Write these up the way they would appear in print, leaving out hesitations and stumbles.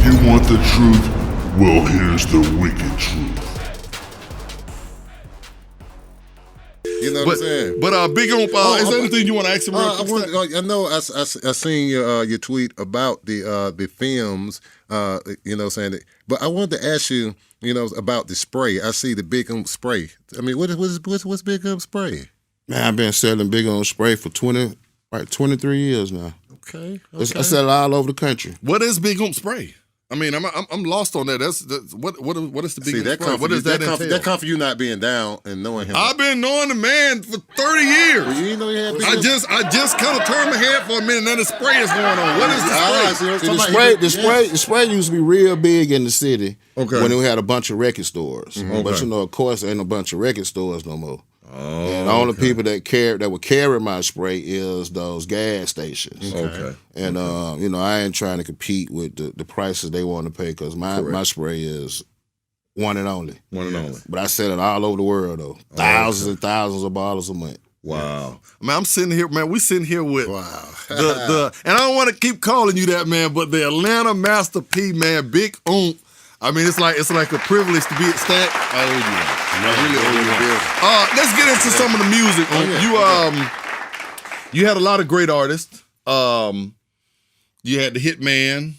You want the truth? Well, here's the wicked truth. You know what I'm saying? But Big Oomp, is there anything you want to ask him real quick? I know I seen your tweet about the films, you know what I'm saying? But I wanted to ask you, you know, about the spray. I see the Big Oomp spray. I mean, what's Big Oomp spray? Man, I've been selling Big Oomp spray for 23 years now. Okay. I sell it all over the country. What is Big Oomp spray? I mean, I'm lost on that. That's what is the Big Oomp spray? What does that entail? That come for you not being down and knowing him. I've been knowing the man for 30 years. Well, you didn't know he had Big Oomp? I just kind of turned my head for a minute, and then the spray is going on. What is the spray? The spray used to be real big in the city. Okay. When we had a bunch of record stores. Okay. But you know, of course, there ain't a bunch of record stores no more. Oh, and the only people that would carry my spray is those gas stations. Okay. And you know, I ain't trying to compete with the prices they want to pay because my spray is one and only. One and only. But I sell it all over the world though. Thousands and thousands of bottles a month. Wow. Man, I'm sitting here, man. We sitting here with the and I don't want to keep calling you that, man, but the Atlanta Master P, man, Big Oomp. I mean, it's like a privilege to be at Stack. I owe you that. I really owe you that. Let's get into some of the music. You had a lot of great artists. You had the Hitman.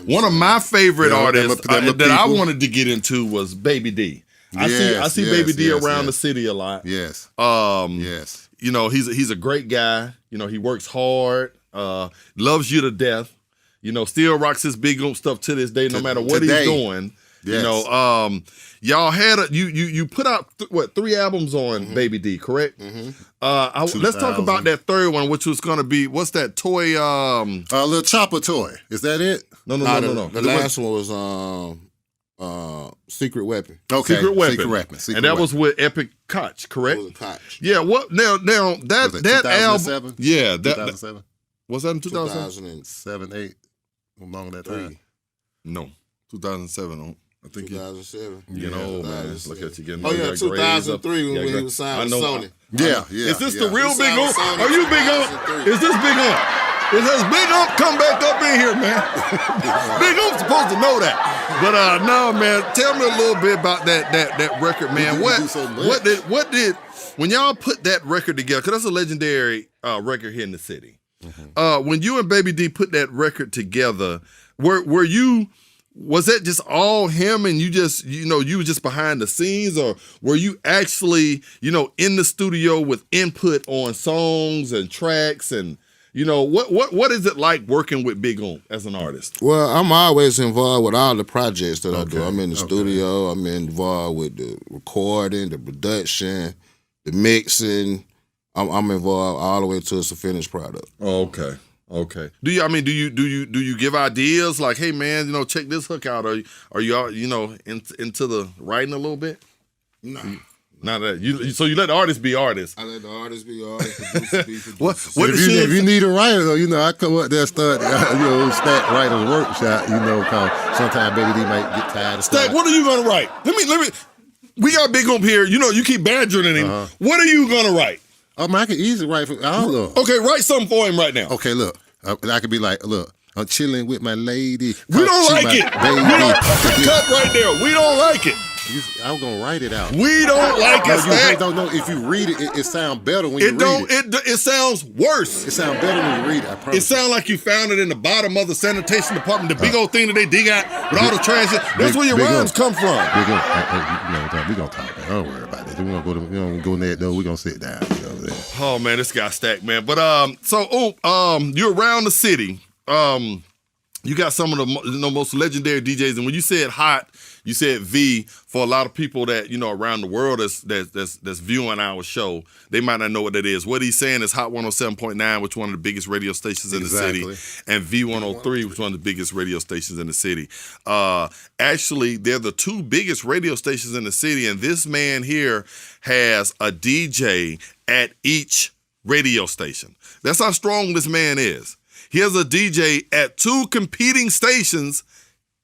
One of my favorite artists that I wanted to get into was Baby D. I see Baby D around the city a lot. Yes. Yes. You know, he's a great guy. You know, he works hard. Loves you to death. You know, still rocks his Big Oomp stuff to this day, no matter what he's doing. Yes. You know, y'all had you put out 3 albums on Baby D, correct? Mm-hmm. Let's talk about that third one, which was gonna be what's that toy? Little chopper toy. Is that it? No. The last one was Secret Weapon. Okay. Secret Weapon. Secret and that Weapon. was with Epic Koch, correct? It was a Koch. Yeah. What now? That Was it that 2007? album. Yeah. 2007. Was that in 2007? 7, 8. Along that time. No, 2007. I think 2007. You know, man. Look at you getting. Oh yeah, 2003 when he was signed with Sony. Yeah. Is this the real Big Oomp? Are you Big Oomp? Is this Big Oomp? It says Big Oomp come back up in here, man. Big Oomp's supposed to know that. But no, man. Tell me a little bit about that record, man. What did when y'all put that record together? Because that's a legendary record here in the city. Mm-hmm. When you and Baby D put that record together, was that just all him and you just, you were just behind the scenes, or were you actually, in the studio with input on songs and tracks and, what is it like working with Big Oomp as an artist? Well, I'm always involved with all the projects that I do. I'm in the studio, I'm involved with the recording, the production, the mixing. I'm involved all the way to it's a finished product. Okay. Do you give ideas like, hey man, check this hook out? Are you into the writing a little bit? No. Not that so you let the artists be artists. I let the artists be artists. Producers be producers. If you need a writer, though, I come up there and start, Stack Writer's Workshop. Cause sometimes Baby D might get tired of Stack, what are you gonna write? Let me. We got Big Oomp here. You keep badgering him. What are you gonna write? Oh, man, I can easily write for all of them. Okay, write something for him right now. Okay, look. I could be like, look, I'm chilling with my lady. We don't like it. Cut right there. We don't like it. I'm going to write it out. We don't like it, Stack. Don't know. If you read it, it sounds better when you read it. It sounds worse. It sounds better when you read it, I promise. It sounds like you found it in the bottom of the sanitation department, the big old thing that they dig out with all the trash. That's where your rhymes come from. We're going to talk about it. Don't worry about it. We're going to go in there, though. We're going to sit down. Oh, man, this guy Stack, man. But, you're around the city. You got some of the most legendary DJs, and when you said hot, you said V. For a lot of people that around the world that's viewing our show, they might not know what that is. What he's saying is Hot 107.9, which is one of the biggest radio stations in the city, and V103, which is one of the biggest radio stations in the city. Actually, they're the 2 biggest radio stations in the city, and this man here has a DJ at each radio station. That's how strong this man is. He has a DJ at 2 competing stations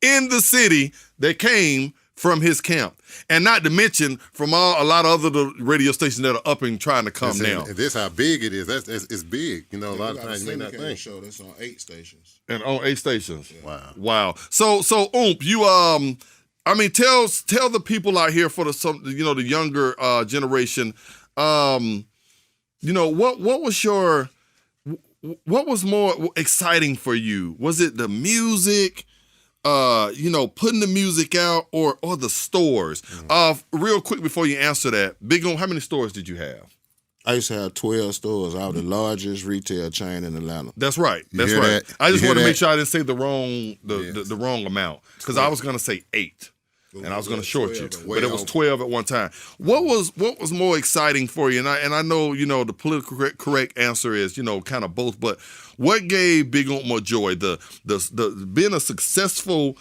in the city that came from his camp, and not to mention from a lot of other radio stations that are up and trying to come now. And this how big it is. It's big. You know, a lot of got times you may not syndicated think. show that's on 8 stations. And on 8 stations. Wow. Wow. So Oomp, you I mean, tell the people out here for the younger generation, what was more exciting for you? Was it the music, putting the music out, or the stores? Real quick before you answer that, Big Oomp, how many stores did you have? I used to have 12 stores. I was the largest retail chain in Atlanta. That's right. That's hear right. that? I just You want to hear make that? sure I didn't say the wrong amount, because I was going to say 8. And I was going to short you, but it was 12 at one time. What was more exciting for you? And I know the political correct answer is kind of both. But what gave Big Oomp more joy? The being a successful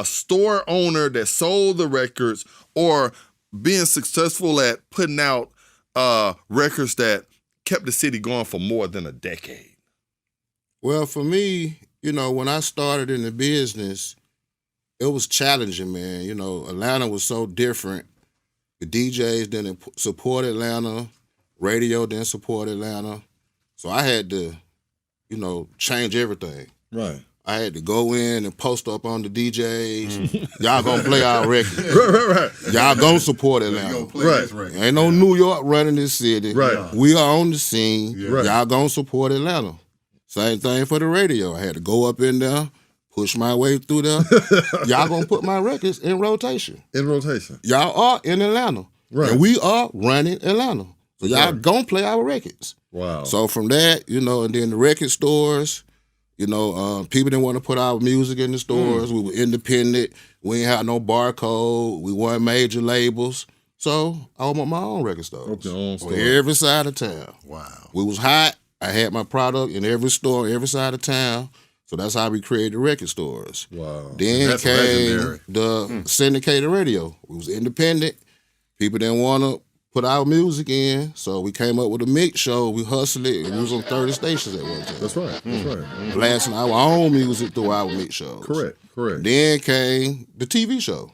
store owner that sold the records, or being successful at putting out records that kept the city going for more than a decade? Well, for me, when I started in the business, it was challenging, man. Atlanta was so different. The DJs didn't support Atlanta. Radio didn't support Atlanta. So I had to, change everything. Right. I had to go in and post up on the DJs. Y'all gonna play our record. Right. Y'all gonna support Atlanta. Right. Ain't no New York running this city. Right. We are on the scene. Right. Y'all gonna support Atlanta. Same thing for the radio. I had to go up in there, push my way through there. Y'all gonna put my records in rotation. Y'all are in Atlanta. Right. And we are running Atlanta. So y'all gonna play our records. Wow. So from that, and then the record stores, people didn't want to put our music in the stores. We were independent. We ain't had no barcode. We weren't major labels. So I opened my own record store. Okay, own on store. every side of town. Wow. We was hot. I had my product in every store, every side of town. So that's how we created the record stores. Wow. Then That's came legendary. the syndicated radio. We was independent. People didn't want to put our music in, so we came up with a mix show. We hustled it, and we was on 30 stations at one time. That's right. That's right. Blasting our own music through our mix shows. Correct. Then came the TV show.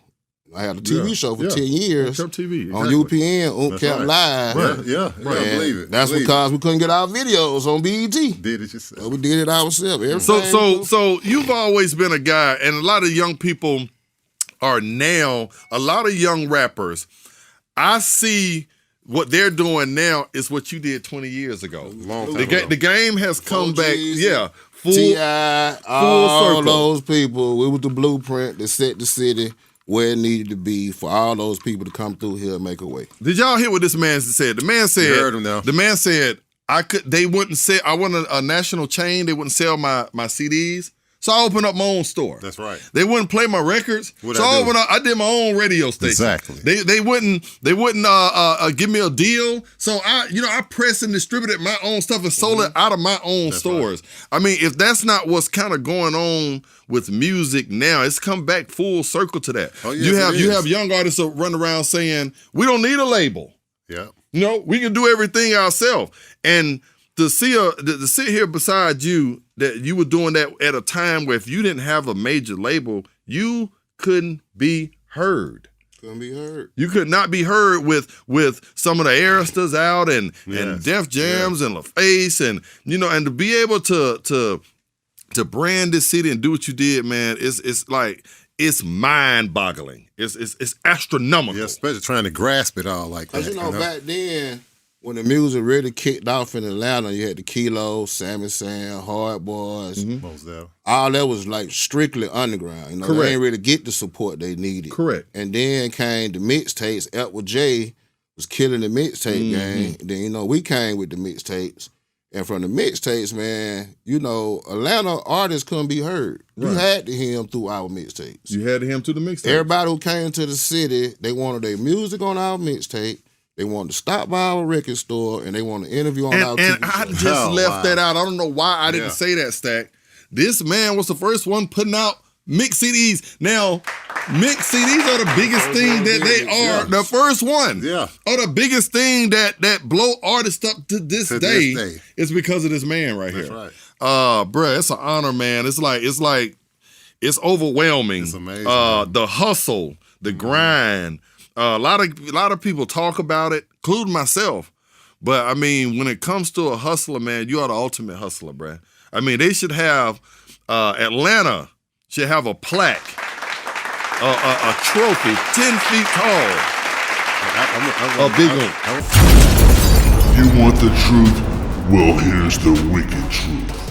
I had a TV show for 10 years Kept TV on exactly. UPN, Oomp kept live. Yeah. I believe it. That's because we couldn't get our videos on BET. Did it yourself. So we did it ourselves. Everything So you've always been a guy, and a lot of young people are now, a lot of young rappers, I see what they're doing now is what you did 20 years ago. Long time ago. The game has come back, Jeezy, full T.I., all circle. those people. We was the blueprint that set the city where it needed to be for all those people to come through here and make a way. Did y'all hear what this man said? The man said, You heard him now. The man said, they wouldn't sell, I wanted a national chain, they wouldn't sell my CDs. So I opened up my own store. That's right. They wouldn't play my records. What'd so I do? I did my own radio station. Exactly. They wouldn't give me a deal. So I pressed and distributed my own stuff and sold it out of my own stores. Right. I mean, if that's not what's kind of going on with music now, it's come back full circle to that. Oh, yes, you have young artists that run around saying, we don't need a label. Yeah. We can do everything ourselves. And to sit here beside you, that you were doing that at a time where if you didn't have a major label, you couldn't be heard. Couldn't be heard. You could not be heard with some of the Aristas out and Def Jams and LaFace and and to be able to brand this city and do what you did, man, it's mind-boggling. It's astronomical. Yeah, especially trying to grasp it all like that. Because back then, when the music really kicked off in Atlanta, you had the Kilos, Sammy Sam, Hard Boys. Most of All that was like strictly underground. Correct. They didn't really get the support they needed. Correct. And then came the mixtapes. Elwood J was killing the mixtape game. Then, we came with the mixtapes. And from the mixtapes, man, Atlanta artists couldn't be heard. Right. You had to hear them through our mixtapes. You had him to the mixtape. Everybody who came to the city, they wanted their music on our mixtape. They wanted to stop by our record store, and they wanted to interview on our TV And I show. just left that out. I don't know why I didn't Yeah. say that, Stack. This man was the first one putting out mix CDs. Now, mix CDs are the biggest thing that they are. Yeah. The first one. Yeah. Are the biggest thing that blow artists up to this day is because of this man right That's here. right. Bruh, it's an honor, man. It's overwhelming. It's amazing, The hustle, the grind. A lot of people talk about it, including myself. But I mean, when it comes to a hustler, man, you are the ultimate hustler, bruh. I mean, they should have Atlanta should have a plaque, a trophy 10 feet tall. A big one. You want the truth? Well, here's the wicked truth.